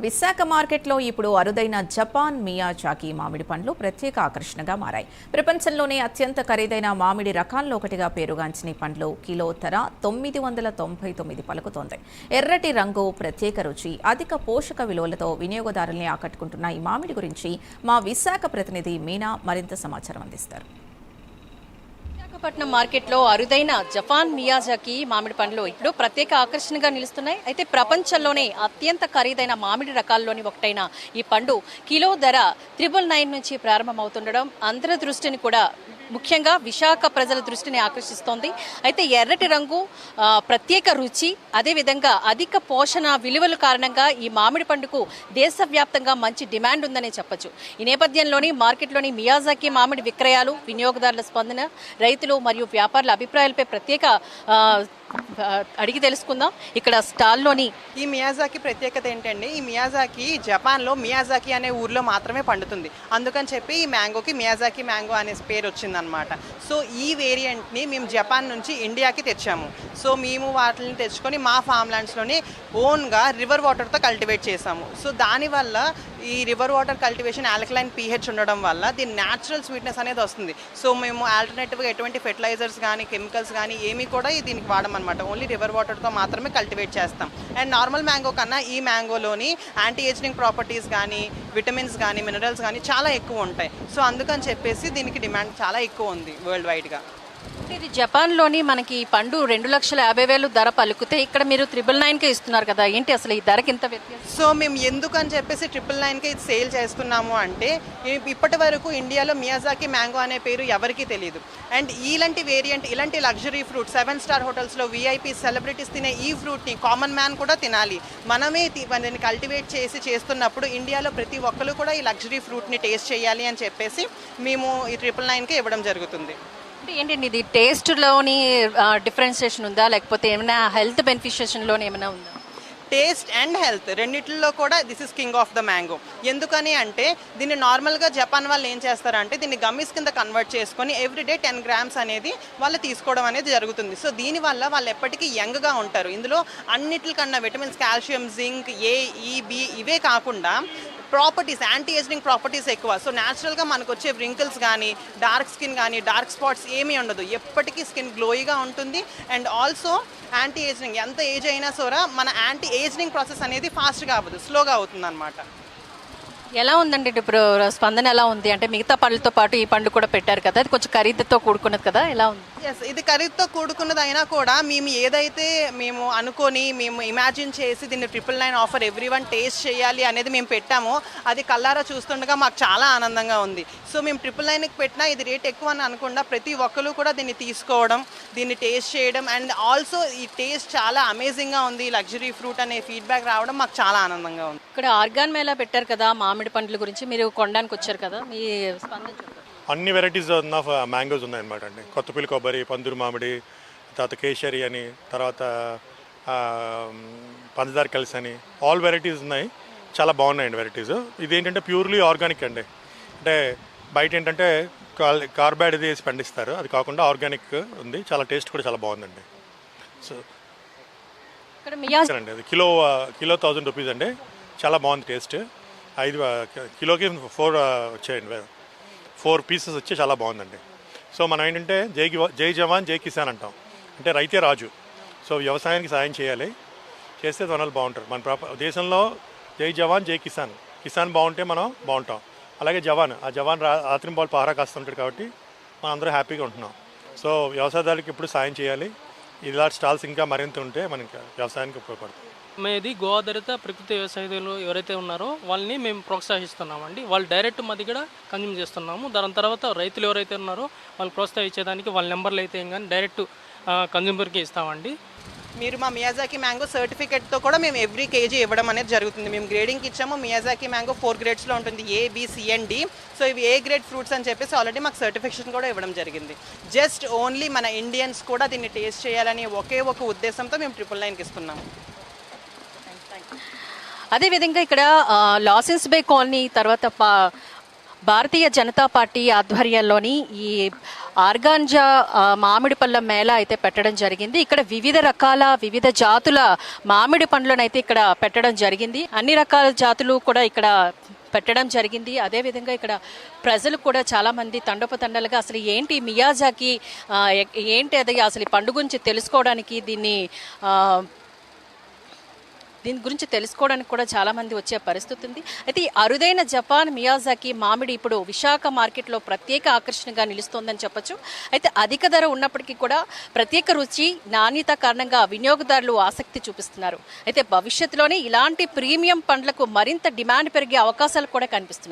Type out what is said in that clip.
విశాఖ మార్కెట్లో ఇప్పుడు అరుదైన జపాన్ మియాజాకి మామిడి పండ్లు ప్రత్యేక ఆకర్షణగా మారాయి. ప్రపంచంలోనే అత్యంత ఖరీదైన మామిడి రకాల్లో ఒకటిగా పేరుగాంచిన ఈ పండ్లు కిలో ధర 999 పలుకుతోంది. ఎర్రటి రంగు, ప్రత్యేక రుచి, అధిక పోషక విలువలతో వినియోగదారుల్ని ఆకట్టుకుంటున్న ఈ మామిడి గురించి మా విశాఖ ప్రతినిధి మీనా మరింత సమాచారం అందిస్తారు. విశాఖపట్నం మార్కెట్లో అరుదైన జపాన్ మియాజాకి మామిడి పండ్లు ఇప్పుడు ప్రత్యేక ఆకర్షణగా నిలుస్తున్నాయి. అయితే ప్రపంచంలోనే అత్యంత ఖరీదైన మామిడి రకాల్లోని ఒకటైన ఈ పండు కిలో ధర 999 నుంచి ప్రారంభమవుతుండడం అందరి దృష్టిని కూడా ముఖ్యంగా విశాఖ ప్రజల దృష్టిని ఆకర్షిస్తోంది. అయితే ఎర్రటి రంగు, ప్రత్యేక రుచి, అదేవిధంగా అధిక పోషణ విలువల కారణంగా ఈ మామిడి పండుకు దేశవ్యాప్తంగా మంచి డిమాండ్ ఉందనే చెప్పొచ్చు. ఈ నేపథ్యంలోని మార్కెట్లోని మియాజాకి మామిడి విక్రయాలు, వినియోగదారుల స్పందన, రైతులు మరియు వ్యాపారుల అభిప్రాయాలపై ప్రత్యేక అడిగి తెలుసుకుందాం. ఇక్కడ స్టాల్లోని ఈ మియాజాకి ప్రత్యేకత ఏంటండి, ఈ మియాజాకి జపాన్లో మియాజాకి అనే ఊర్లో మాత్రమే పండుతుంది. అందుకని చెప్పి ఈ మ్యాంగోకి మియాజాకి మ్యాంగో అనే పేరు వచ్చిందనమాట. సో ఈ వేరియంట్ని మేము జపాన్ నుంచి ఇండియాకి తెచ్చాము. సో మేము వాటిని తెచ్చుకొని మా ఫామ్ ల్యాండ్స్లోని ఓన్గా రివర్ వాటర్తో కల్టివేట్ చేసాము. సో దానివల్ల ఈ river water cultivation alkaline pH ఉండడం వల్ల దీని న్యాచురల్ స్వీట్నెస్ అనేది వస్తుంది. సో మేము ఆల్టర్నేటివ్గా ఎటువంటి ఫెర్టిలైజర్స్ కానీ కెమికల్స్ కానీ ఏమీ కూడా దీనికి వాడమన్నమాట. ఓన్లీ రివర్ వాటర్తో మాత్రమే కల్టివేట్ చేస్తాం. అండ్ నార్మల్ మ్యాంగో కన్నా ఈ మ్యాంగోలోని యాంటీ ఏజింగ్ ప్రాపర్టీస్ కానీ, విటమిన్స్ కానీ, మినరల్స్ కానీ చాలా ఎక్కువ ఉంటాయి. సో అందుకని చెప్పేసి దీనికి డిమాండ్ చాలా ఎక్కువ ఉంది వరల్డ్ వైడ్గా. ఇది జపాన్లోని మనకి ఈ పండు 2,50,000 ధర పలుకుతే ఇక్కడ మీరు 999కే ఇస్తున్నారు కదా, ఏంటి అసలు ఈ ధరకి ఇంత వ్యత్యాసం? సో మేము ఎందుకని చెప్పేసి 999కే ఇది సేల్ చేస్తున్నాము అంటే, ఇప్పటి వరకు ఇండియాలో మియాజాకి మ్యాంగో అనే పేరు ఎవరికీ తెలియదు. అండ్ ఇలాంటి వేరియంట్, ఇలాంటి లగ్జరీ ఫ్రూట్ 7 స్టార్ హోటల్స్లో VIP సెలబ్రిటీస్ తినే ఈ ఫ్రూట్ని కామన్ మ్యాన్ కూడా తినాలి. మనమే దాన్ని కల్టివేట్ చేసి చేస్తున్నప్పుడు ఇండియాలో ప్రతి ఒక్కరు కూడా ఈ లగ్జరీ ఫ్రూట్ని టేస్ట్ చేయాలి అని చెప్పేసి మేము ఈ 999కే ఇవ్వడం జరుగుతుంది. అంటే ఏంటండి ఇది టేస్ట్లోని డిఫరెన్షియేషన్ ఉందా, లేకపోతే ఏమైనా హెల్త్ బెనిఫిషియేషన్లోని ఏమైనా ఉందా? టేస్ట్ అండ్ హెల్త్ రెండిట్లో కూడా this is king of the mango. ఎందుకని అంటే దీన్ని నార్మల్గా జపాన్ వాళ్ళు ఏం చేస్తారంటే దీన్ని గమ్మీస్ కింద కన్వర్ట్ చేసుకొని ఎవ్రీడే 10 grams అనేది వాళ్ళు తీసుకోవడం అనేది జరుగుతుంది. సో దీనివల్ల వాళ్ళు ఎప్పటికీ యంగ్గా ఉంటారు. ఇందులో అన్నిటికన్నా vitamins, calcium, zinc, A, E, B ఇవే కాకుండా ప్రాపర్టీస్, యాంటీ ఏజింగ్ ప్రాపర్టీస్ ఎక్కువ. సో న్యాచురల్గా మనకు వచ్చే వ్రింకిల్స్ కానీ, డార్క్ స్కిన్ కానీ, డార్క్ స్పాట్స్ ఏమీ ఉండదు. ఎప్పటికీ స్కిన్ గ్లోయిగా ఉంటుంది. అండ్ ఆల్సో యాంటీ ఏజింగ్, ఎంత ఏజ్ అయినా సరే మన యాంటీ ఏజింగ్ ప్రాసెస్ అనేది ఫాస్ట్గా అవ్వదు, స్లోగా అవుతుంది అనమాట. ఎలా ఉందండి ఇప్పుడు స్పందన ఎలా ఉంది? అంటే మిగతా పండ్లతో పాటు ఈ పండు కూడా పెట్టారు కదా, అది కొంచెం ఖరీదుతో కూడుకున్నది కదా, ఎలా ఉంది? ఎస్, ఇది ఖరీదుతో కూడుకున్నది అయినా కూడా మేము ఏదైతే మేము అనుకొని మేము ఇమాజిన్ చేసి దీన్ని 999 ఆఫర్ ఎవ్రీవన్ టేస్ట్ చేయాలి అనేది మేము పెట్టామో అది కల్లారా చూస్తుండగా మాకు చాలా ఆనందంగా ఉంది. సో మేము 999కి పెట్టినా ఇది రేట్ ఎక్కువ అని అనకుండా ప్రతి ఒక్కరు కూడా దీన్ని తీసుకోవడం, దీన్ని టేస్ట్ చేయడం, అండ్ ఆల్సో ఈ టేస్ట్ చాలా అమేజింగ్గా ఉంది, లగ్జరీ ఫ్రూట్ అనే ఫీడ్బ్యాక్ రావడం మాకు చాలా ఆనందంగా ఉంది. ఇక్కడ ఆర్గాన్ మేళా పెట్టారు కదా, మామిడి పండ్ల గురించి మీరు కొనడానికి వచ్చారు కదా, మీ స్పందన చెప్పండి. అన్ని వెరైటీస్ ఆఫ్ మ్యాంగోస్ ఉన్నాయన్నమాట అండి. కొత్తపల్లి కొబ్బరి, పందూరు మామిడి, తర్వాత కేసరి అని, తర్వాత పంచదార కలిసి అని, ఆల్ వెరైటీస్ ఉన్నాయి. చాలా బాగున్నాయండి వెరైటీస్. ఇదేంటంటే ప్యూర్లీ ఆర్గానిక్ అండి. అంటే బయట ఏంటంటే కార్బైడ్ ఇది వేసి పండిస్తారు, అది కాకుండా ఆర్గానిక్ ఉంది. చాలా టేస్ట్ కూడా చాలా బాగుందండి. సో అండి అది కిలో 1,000 రూపీస్ అండి. చాలా బాగుంది టేస్ట్. 5 కిలోకి 4 వచ్చాయండి, 4 pieces వచ్చి చాలా బాగుందండి. సో మనం ఏంటంటే జై జవాన్ జై కిసాన్ అంటాం, అంటే రైతే రాజు. సో వ్యవసాయానికి సాయం చేయాలి, చేస్తే వనరులు బాగుంటారు. మన దేశంలో జై జవాన్ జై కిసాన్, కిసాన్ బాగుంటే మనం బాగుంటాం. అలాగే ఆ జవాన్ రాత్రి బాల్ పహారా కాస్తుంటాడు కాబట్టి మనం అందరూ హ్యాపీగా ఉంటున్నాం. సో వ్యవసాయదారులకు ఇప్పుడు సాయం చేయాలి. ఇలాంటి స్టాల్స్ ఇంకా మరింత ఉంటే మనకి వ్యవసాయానికి ఉపయోగపడుతుంది. మేది గోఆధారిత ప్రకృతి వ్యవసాయదారులు ఎవరైతే ఉన్నారో వాళ్ళని మేము ప్రోత్సహిస్తున్నామండి. వాళ్ళు డైరెక్ట్ మా దగ్గర కన్జ్యూమ్ చేస్తున్నాము. దాని తర్వాత రైతులు ఎవరైతే ఉన్నారో వాళ్ళు ప్రోత్సహించేదానికి వాళ్ళ నెంబర్లు అయితే కానీ డైరెక్ట్ కన్జ్యూమర్కి ఇస్తామండి. మీరు మా మియాజాకి మ్యాంగో సర్టిఫికేట్తో కూడా మేము ఎవ్రీ కేజీ ఇవ్వడం అనేది జరుగుతుంది. మేము గ్రేడింగ్కి ఇచ్చాము. మియాజాకి మ్యాంగో 4 గ్రేడ్స్లో ఉంటుంది, A, B, C and D. So ఇవి A గ్రేడ్ ఫ్రూట్స్ అని చెప్పేసి ఆల్రెడీ మాకు సర్టిఫికేషన్ కూడా ఇవ్వడం జరిగింది. జస్ట్ ఓన్లీ మన ఇండియన్స్ కూడా దీన్ని టేస్ట్ చేయాలని ఒకే ఒక ఉద్దేశంతో మేము 999కి ఇస్తున్నాము. అదేవిధంగా ఇక్కడ లాసెన్స్ బే కాలనీ, తర్వాత భారతీయ జనతా పార్టీ ఆధ్వర్యంలోని ఈ ఆర్గాంజా మామిడి పళ్ళ మేళ అయితే పెట్టడం జరిగింది. ఇక్కడ వివిధ రకాల వివిధ జాతుల మామిడి పండ్లను అయితే ఇక్కడ పెట్టడం జరిగింది. అన్ని రకాల జాతులు కూడా ఇక్కడ పెట్టడం జరిగింది. అదేవిధంగా ఇక్కడ ప్రజలు కూడా చాలా మంది తండోపతండాలుగా అసలు ఏంటి మియాజాకి ఏంటి అది అసలు ఈ పండుగ గురించి తెలుసుకోవడానికి దీని గురించి తెలుసుకోవడానికి కూడా చాలా మంది వచ్చే పరిస్థితి ఉంది. అయితే ఈ అరుదైన జపాన్ మియాజాకి మామిడి ఇప్పుడు విశాఖ మార్కెట్లో ప్రత్యేక ఆకర్షణగా నిలుస్తోందని చెప్పొచ్చు. అయితే అధిక ధర ఉన్నప్పటికీ కూడా ప్రత్యేక రుచి నాణ్యత కారణంగా వినియోగదారులు ఆసక్తి చూపిస్తున్నారు. అయితే భవిష్యత్తులోనే ఇలాంటి ప్రీమియం పండ్లకు మరింత డిమాండ్ పెరిగే అవకాశాలు కూడా కనిపిస్తున్నాయి.